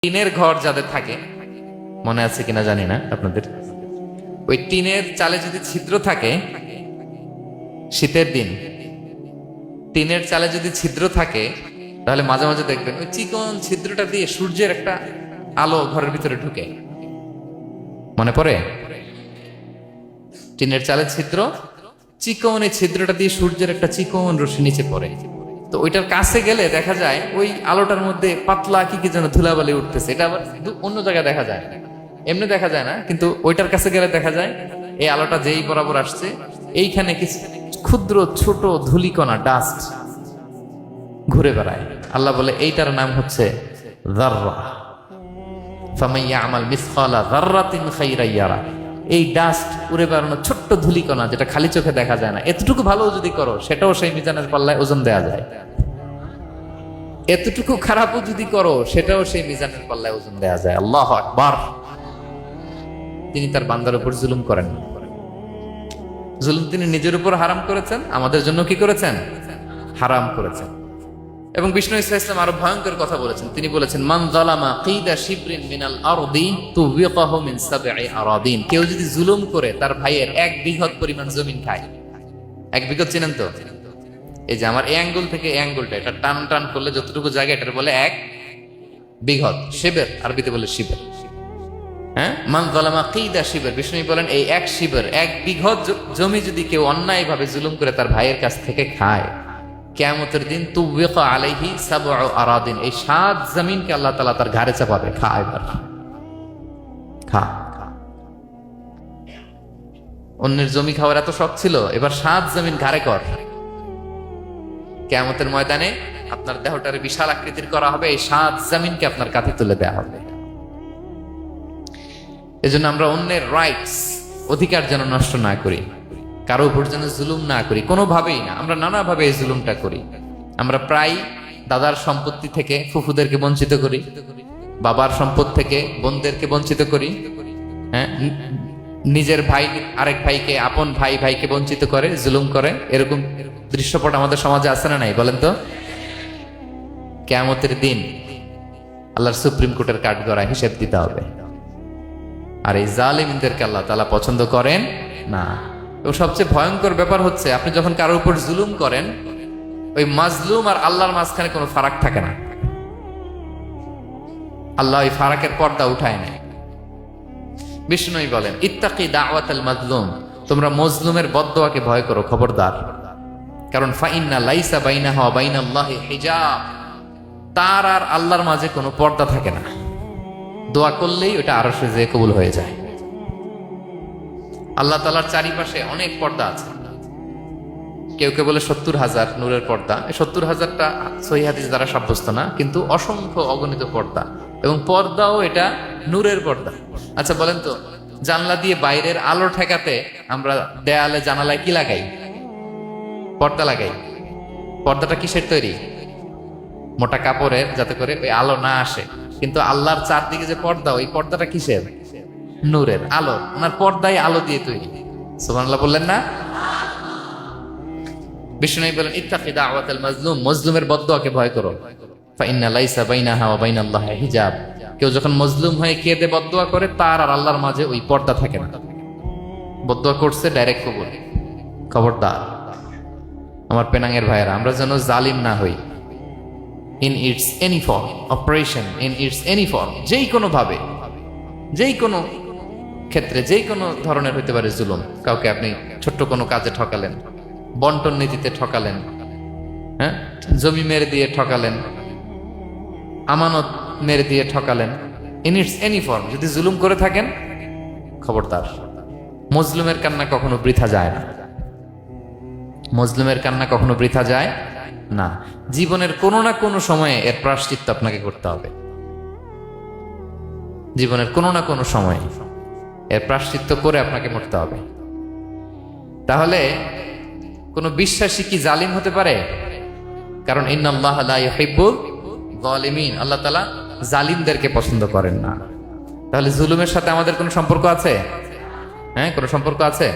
টিনের ঘর যাদের থাকে, মনে আছে কিনা জানি না আপনাদের, ওই টিনের চালে যদি ছিদ্র থাকে, শীতের দিন টিনের চালে যদি ছিদ্র থাকে, তাহলে মাঝে মাঝে দেখবেন ওই চিকন ছিদ্রটা দিয়ে সূর্যের একটা আলো ঘরের ভিতরে ঢুকে। মনে পড়ে? টিনের চালের ছিদ্র, চিকন এই ছিদ্রটা দিয়ে সূর্যের একটা চিকন রশ্মি নিচে পড়ে। তো ওইটার কাছে গেলে দেখা যায় ওই আলোটার মধ্যে পাতলা কি কি যেন ধুলাবালি উঠতেছে। এটা আবার অন্য জায়গায় দেখা যায়, এমনি দেখা যায় না, কিন্তু ওইটার কাছে গেলে দেখা যায় এই আলোটা যেই বরাবর আসছে, এইখানে কিছু ক্ষুদ্র ছোট ধূলিকণা, ডাস্ট ঘুরে বেড়ায়। আল্লাহ বলে এইটার নাম হচ্ছে যাররা। ফামান ইয়ামাল মিসকালা যাররাতিন খাইরান ইয়ারা। এই ডাস্ট উড়ে বেড়ানো ছোট্ট ধূলিকণা, যেটা খালি চোখে দেখা যায় না, এতটুকু ভালো যদি করো, সেটাও সেই মিজানের পাল্লায় ওজন দেয়া যায়। এতটুকু খারাপও যদি করো, সেটাও সেই মিজানের পাল্লায় ওজন দেয়া যায়। আল্লাহু আকবার। তিনি তার বান্দার উপর জুলুম করেন। জুলুম তিনি নিজের উপর হারাম করেছেন, আমাদের জন্য কি করেছেন? হারাম করেছেন। এবং বিষ্ণু ইসলাম আরো ভয়ঙ্কর কথা বলেছেন। তিনি বলেছেন, মান যালামা কিদা শিবরিন মিনাল আরদি তুবিকাহু মিন সাবঈ আরাদিন। কেউ যদি জুলুম করে তার ভাইয়ের 1 বিঘত পরিমাণ জমিন খায়। 1 বিঘত চিনেন তো? এই যে আমার এই আঙ্গুল থেকে এই আঙ্গুলটা, এটা টান টান করলে যতটুকু জায়গা, এটার বলে 1 বিঘত। শিবের আরবিতে বলে শিবের। হ্যাঁ, মান যালামা কিদা শিবর। বিষ্ণু বলেন এই 1 শিবর, 1 বিঘত জমি যদি কেউ অন্যায় ভাবে জুলুম করে তার ভাইয়ের কাছ থেকে খায়, কিয়ামতের দিন তুবিকা আলাইহি সাবউ আরাদিন, এই 7 জমিনকে আল্লাহ তাআলা তার ঘাড়ে চাপাবে। খা এবার, খা। অন্যের জমি খাওয়ার এত শখ ছিল, এবার 7 জমিন ঘাড়ে কর। কিয়ামতের ময়দানে আপনার দেহটারে বিশাল আকৃতির করা হবে, এই 7 জমিনকে আপনার কাঁধে তুলে দেওয়া হবে। এজন্য আমরা অন্যের রাইটস, অধিকার যেন নষ্ট না করি, কারো উপর যেন জুলুম না করি, কোনোভাবেই না। আমরা নানাভাবে এই জুলুমটা করি। আমরা প্রায় দাদার সম্পত্তি থেকে ফুফুদেরকে বঞ্চিত করি, বাবার সম্পদ থেকে বোনদেরকে বঞ্চিত করি। হ্যাঁ, নিজের ভাই আরেক ভাইকে, আপন ভাই ভাইকে বঞ্চিত করে, জুলুম করে। এরকম দৃশ্যপট আমাদের সমাজে আছে না নাই বলেন তো? কিয়ামতের দিন আল্লাহর সুপ্রিম কোর্টের কাঠগড়ায় হিসেব দিতে হবে। আর এই জালিমদেরকে আল্লাহ তাআলা পছন্দ করেন না। এবং সবচেয়ে ভয়ঙ্কর ব্যাপার হচ্ছে, আপনি যখন কারোর উপর জুলুম করেন, ওই মাজলুম আর আল্লাহর মাঝখানে কোনো ফারাক থাকে না। আল্লাহ ওই ফারাকের পর্দা উঠায় নেয়। বিষ্ণুই বলেন, ইত্তাকি দাওয়াতাল মাজলুম, তোমরা মজলুমের বদদোয়াকে ভয় করো, খবরদার। কারণ ফাইন্না লাইসা বাইনাহা ওয়া বাইনাল্লাহি হিজাব, তার আর আল্লাহর মাঝে কোনো পর্দা থাকে না। দোয়া করলেই ওটা আরশে যেয়ে কবুল হয়ে যায়। আল্লাহ তাআলার চারিপাশে অনেক পর্দা আছে। কেউ কেউ বলে 70,000 নূরের পর্দা। এই 70,000টা সহিহ হাদিস দ্বারা সাব্যস্ত না, কিন্তু অসংখ্য অগণিত পর্দা, এবং পর্দাও এটা নূরের পর্দা। আচ্ছা বলেন তো, জানলা দিয়ে বাইরের আলো ঠেকাতে আমরা দেয়ালে জানালায় কি লাগাই? পর্দা লাগাই। পর্দাটা কিসের তৈরি? মোটা কাপড়ের, যাতে করে ওই আলো না আসে। কিন্তু আল্লাহর চারদিকে যে পর্দা, ওই পর্দাটা কিসের? নূরের আলো। ওনার পর্দায় আলো দিয়ে তৈরি। সুবহানাল্লাহ বললেন না? বিষ্ণু বলেন, ইত্তাকি দাওয়াতাল মাজলুম, মজলুমের বদদোয়াকে ভয় করো। ফাইন্না লাইসা বাইনাহা ওয়া বাইনাল্লাহি হিজাব, কেউ যখন মজলুম হয়ে কেঁদে বদদোয়া করে, তার আর আল্লাহর মাঝে ওই পর্দা থাকে না। বদদোয়া করছে, ডাইরেক্ট কবুল। খবরদার আমার পেনাঙ্গের ভাইয়েরা, আমরা যেন জালিম না হই। In it's any form, operation in it's any form, যেই কোনো ভাবে, যেই কোনো ক্ষেত্রে, যেই কোনো ধরনের হইতে পারে জুলুম। কাউকে আপনি ছোট্ট কোনো কাজে ঠকালেন, বন্টন নীতিতে ঠকালেন, হ্যাঁ, জমি মেরে দিয়ে ঠকালেন, আমানত মেরে দিয়ে ঠকালেন, ইন ইটস এনি ফর্ম যদি জুলুম করে থাকেন, খবরদার। মজলুমের কান্না কখনো বৃথা যায় না। মজলুমের কান্না কখনো বৃথা যায় না। জীবনের কোনো না কোনো সময়ে এর প্রায়শ্চিত্ত আপনাকে করতে হবে। জীবনের কোনো না কোনো সময়ে এর প্রায়শ্চিত্ত করে আপনাকে মরতে হবে। তাহলে কোন বিশ্বাসী কি জালিম হতে পারে? কারণ ইন্নাল্লাহা লা ইউহিব্বুল যালিমিন, আল্লাহ তাআলা জালিমদেরকে পছন্দ করেন না। তাহলে জুলুমের সাথে আমাদের কোনো সম্পর্ক আছে? হ্যাঁ, কোনো সম্পর্ক আছে?